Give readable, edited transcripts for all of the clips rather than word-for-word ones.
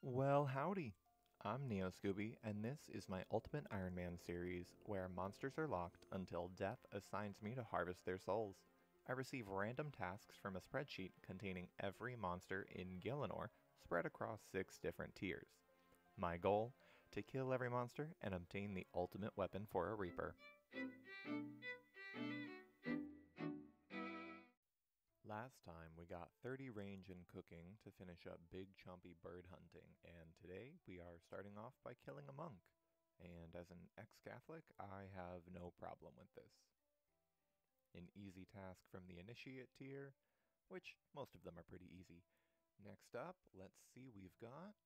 Well, howdy. I'm Neo Scooby, and this is my Ultimate Iron Man series, where monsters are locked until death assigns me to harvest their souls. I receive random tasks from a spreadsheet containing every monster in Gilenor, spread across 6 different tiers. My goal? To kill every monster and obtain the ultimate weapon for a Reaper. Last time we got 30 range and cooking to finish up big chompy bird hunting, and today we are starting off by killing a monk. And as an ex-Catholic, I have no problem with this. An easy task from the initiate tier, which most of them are pretty easy. Next up, let's see we've got...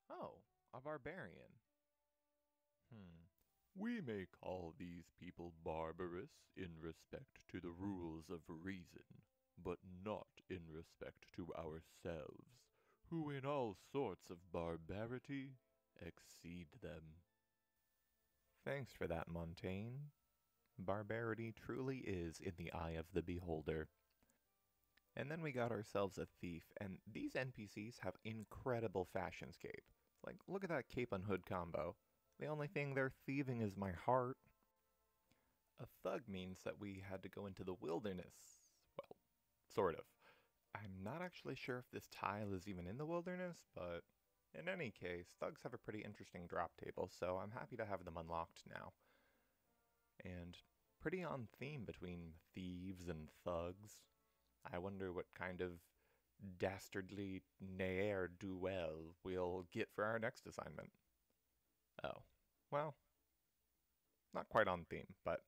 Oh, a barbarian. We may call these people barbarous in respect to the rules of reason, but not in respect to ourselves, who in all sorts of barbarity exceed them. Thanks for that, Montaigne. Barbarity truly is in the eye of the beholder. And then we got ourselves a thief, and these NPCs have incredible fashionscape. Like, look at that cape and hood combo. The only thing they're thieving is my heart. A thug means that we had to go into the wilderness. Well, sort of. I'm not actually sure if this tile is even in the wilderness, but in any case, thugs have a pretty interesting drop table, so I'm happy to have them unlocked now. And pretty on theme between thieves and thugs. I wonder what kind of dastardly ne'er-do-well we'll get for our next assignment. Oh, well, not quite on theme, but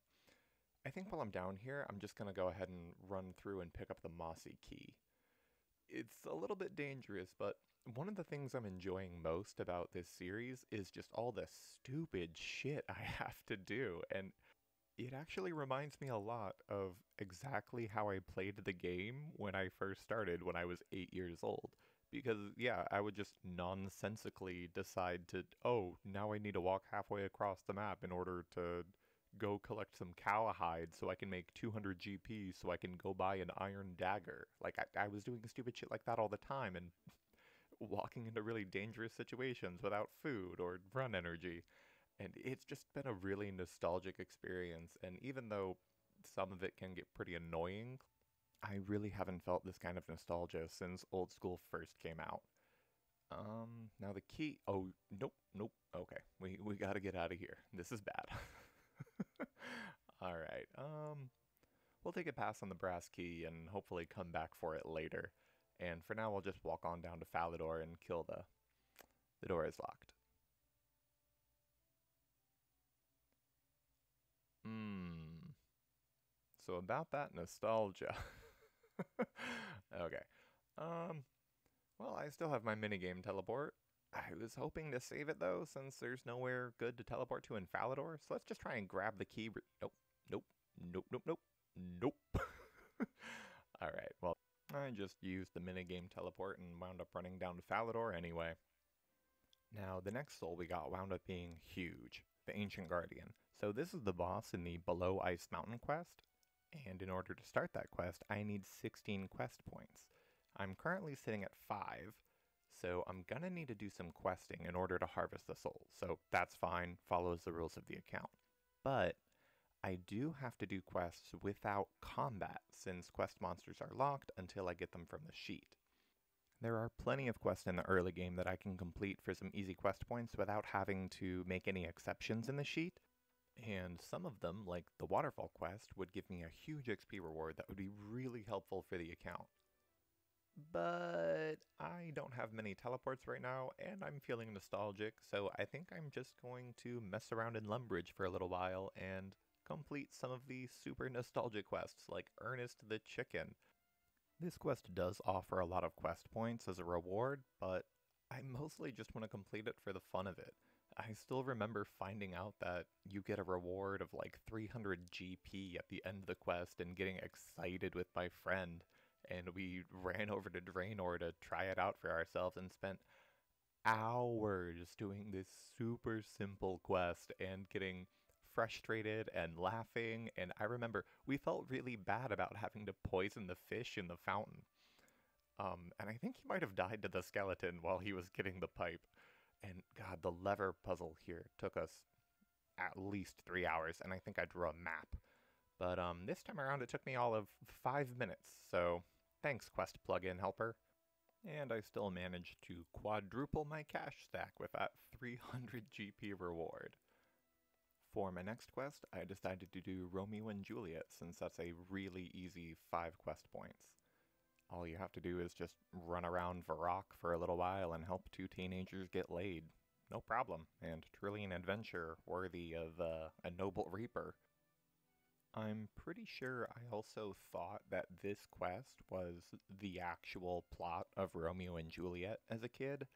I think while I'm down here, I'm just going to go ahead and run through and pick up the Mossy Key. It's a little bit dangerous, but one of the things I'm enjoying most about this series is just all the stupid shit I have to do, and it actually reminds me a lot of exactly how I played the game when I first started when I was 8 years old. Because, yeah, I would just nonsensically decide to, oh, now I need to walk halfway across the map in order to go collect some cowhide so I can make 200 GP so I can go buy an iron dagger. Like, I was doing stupid shit like that all the time and walking into really dangerous situations without food or run energy. And it's just been a really nostalgic experience, and even though some of it can get pretty annoying, I really haven't felt this kind of nostalgia since Old School first came out. Now the key... Oh, nope. Okay, we gotta get out of here. This is bad. Alright, we'll take a pass on the brass key and hopefully come back for it later. And for now, we'll just walk on down to Falador and kill the door is locked. So about that nostalgia. Okay. Well, I still have my minigame teleport. I was hoping to save it though, since there's nowhere good to teleport to in Falador. So let's just try and grab the key. Nope. Alright, well, I just used the minigame teleport and wound up running down to Falador anyway. Now, the next soul we got wound up being huge, the Ancient Guardian. So this is the boss in the Below Ice Mountain quest, and in order to start that quest, I need 16 quest points. I'm currently sitting at 5, so I'm gonna need to do some questing in order to harvest the souls, so that's fine, follows the rules of the account. But I do have to do quests without combat, since quest monsters are locked until I get them from the sheet. There are plenty of quests in the early game that I can complete for some easy quest points without having to make any exceptions in the sheet, and some of them, like the Waterfall quest, would give me a huge XP reward that would be really helpful for the account. But I don't have many teleports right now, and I'm feeling nostalgic, so I think I'm just going to mess around in Lumbridge for a little while and complete some of the super nostalgic quests, like Ernest the Chicken. This quest does offer a lot of quest points as a reward, but I mostly just want to complete it for the fun of it. I still remember finding out that you get a reward of like 300 GP at the end of the quest and getting excited with my friend, and we ran over to Draenor to try it out for ourselves and spent hours doing this super simple quest and getting frustrated and laughing, and I remember we felt really bad about having to poison the fish in the fountain. And I think he might have died to the skeleton while he was getting the pipe. And God, the lever puzzle here took us at least 3 hours, and I think I drew a map. But this time around, it took me all of 5 minutes, so thanks, Quest plugin helper. And I still managed to quadruple my cash stack with that 300 GP reward. For my next quest, I decided to do Romeo and Juliet, since that's a really easy 5 quest points. All you have to do is just run around Varrock for a little while and help 2 teenagers get laid. No problem, and truly an adventure worthy of a noble reaper. I'm pretty sure I also thought that this quest was the actual plot of Romeo and Juliet as a kid,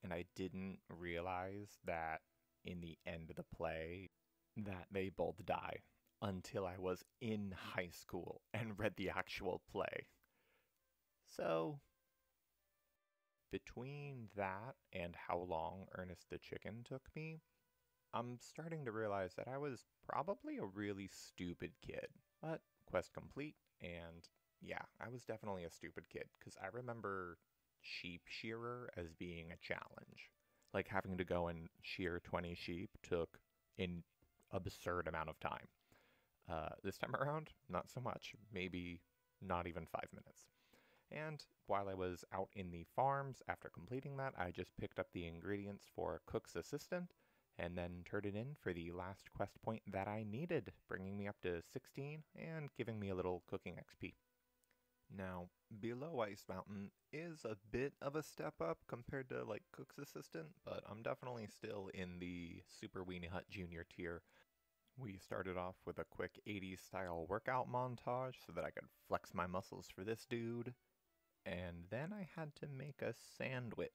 and I didn't realize that in the end of the play that they both die until I was in high school and read the actual play. So, between that and how long Ernest the Chicken took me, I'm starting to realize that I was probably a really stupid kid. But quest complete, and yeah, I was definitely a stupid kid, because I remember sheep shearer as being a challenge. Like having to go and shear 20 sheep took an absurd amount of time. This time around, not so much. Maybe not even 5 minutes. And while I was out in the farms after completing that, I just picked up the ingredients for a cook's assistant and then turned it in for the last quest point that I needed, bringing me up to 16 and giving me a little cooking XP. Now, below Ice Mountain is a bit of a step up compared to like Cook's Assistant, but I'm definitely still in the Super Weenie Hut Junior tier. We started off with a quick 80s style workout montage so that I could flex my muscles for this dude. And then I had to make a sandwich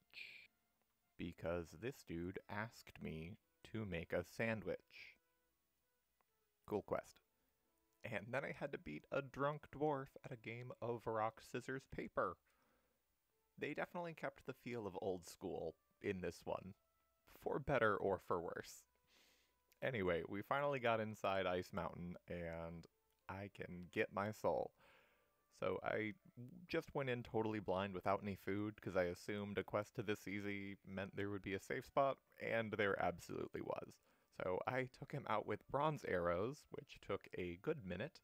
because this dude asked me to make a sandwich. Cool quest. And then I had to beat a drunk dwarf at a game of rock, scissors, paper. They definitely kept the feel of old school in this one, for better or for worse. Anyway, we finally got inside Ice Mountain, and I can get my soul. So I just went in totally blind without any food, because I assumed a quest to this easy meant there would be a safe spot, and there absolutely was. So I took him out with bronze arrows, which took a good minute.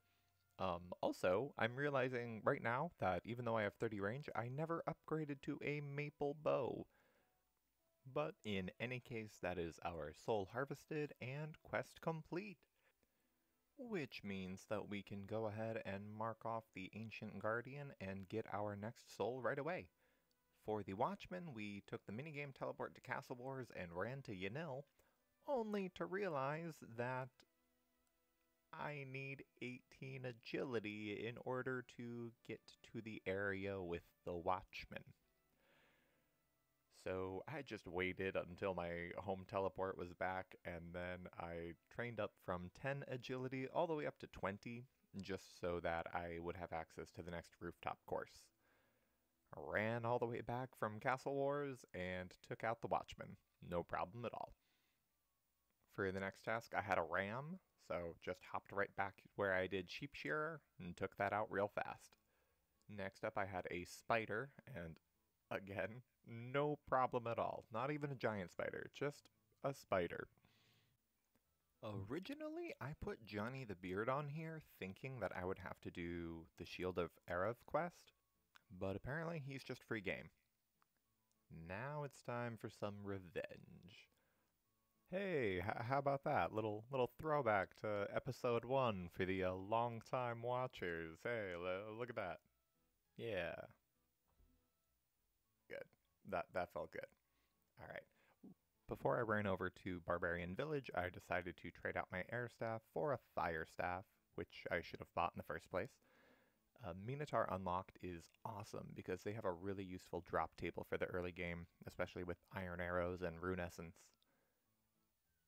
Also, I'm realizing right now that even though I have 30 range, I never upgraded to a maple bow. But in any case, that is our soul harvested and quest complete. Which means that we can go ahead and mark off the Ancient Guardian and get our next soul right away. For the Watchmen, we took the minigame teleport to Castle Wars and ran to Yanil, only to realize that I need 18 agility in order to get to the area with the Watchmen. So I just waited until my home teleport was back, and then I trained up from 10 agility all the way up to 20, just so that I would have access to the next rooftop course. I ran all the way back from Castle Wars and took out the Watchmen. No problem at all. For the next task, I had a ram, so just hopped right back where I did sheep shearer and took that out real fast. Next up, I had a spider, and again, no problem at all. Not even a giant spider, just a spider. Originally, I put Johnny the Beard on here thinking that I would have to do the Shield of Erev quest, but apparently he's just free game. Now it's time for some revenge. Hey, how about that? Little throwback to episode 1 for the long-time watchers. Hey, look at that. Yeah. Good. That felt good. All right. Before I ran over to Barbarian Village, I decided to trade out my air staff for a fire staff, which I should have bought in the first place. Minotaur Unlocked is awesome because they have a really useful drop table for the early game, especially with iron arrows and rune essence.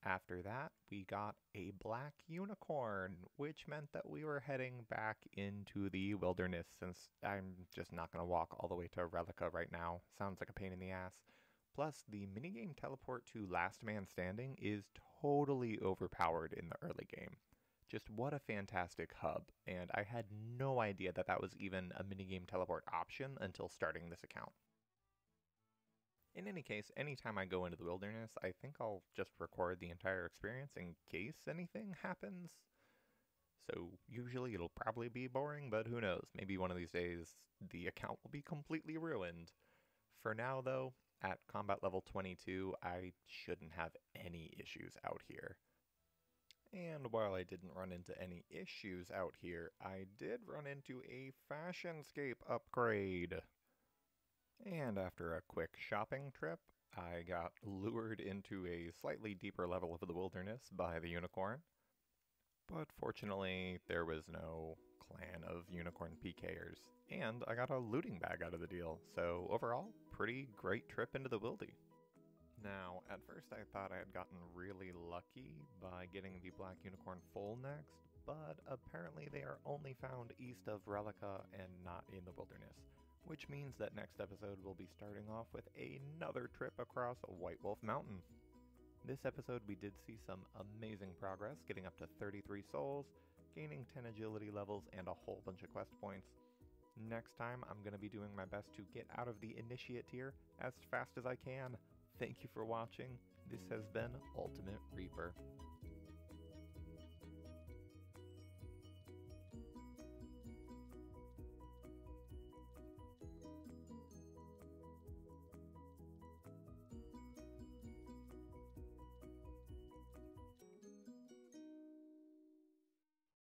After that, we got a black unicorn, which meant that we were heading back into the wilderness, since I'm just not going to walk all the way to Relica right now. Sounds like a pain in the ass. Plus, the minigame teleport to Last Man Standing is totally overpowered in the early game. Just what a fantastic hub, and I had no idea that that was even a minigame teleport option until starting this account. In any case, anytime I go into the wilderness, I think I'll just record the entire experience in case anything happens. So usually it'll probably be boring, but who knows, maybe one of these days the account will be completely ruined. For now though, at combat level 22, I shouldn't have any issues out here. And while I didn't run into any issues out here, I did run into a fashionscape upgrade. And after a quick shopping trip, I got lured into a slightly deeper level of the wilderness by the unicorn. But fortunately, there was no clan of unicorn PKers, and I got a looting bag out of the deal, so overall, pretty great trip into the wildy. Now, at first I thought I had gotten really lucky by getting the black unicorn foal next, but apparently they are only found east of Relica and not in the wilderness, which means that next episode we'll be starting off with another trip across White Wolf Mountain. This episode we did see some amazing progress, getting up to 33 souls, gaining 10 agility levels, and a whole bunch of quest points. Next time I'm going to be doing my best to get out of the Initiate tier as fast as I can. Thank you for watching. This has been Ultimate Reaper.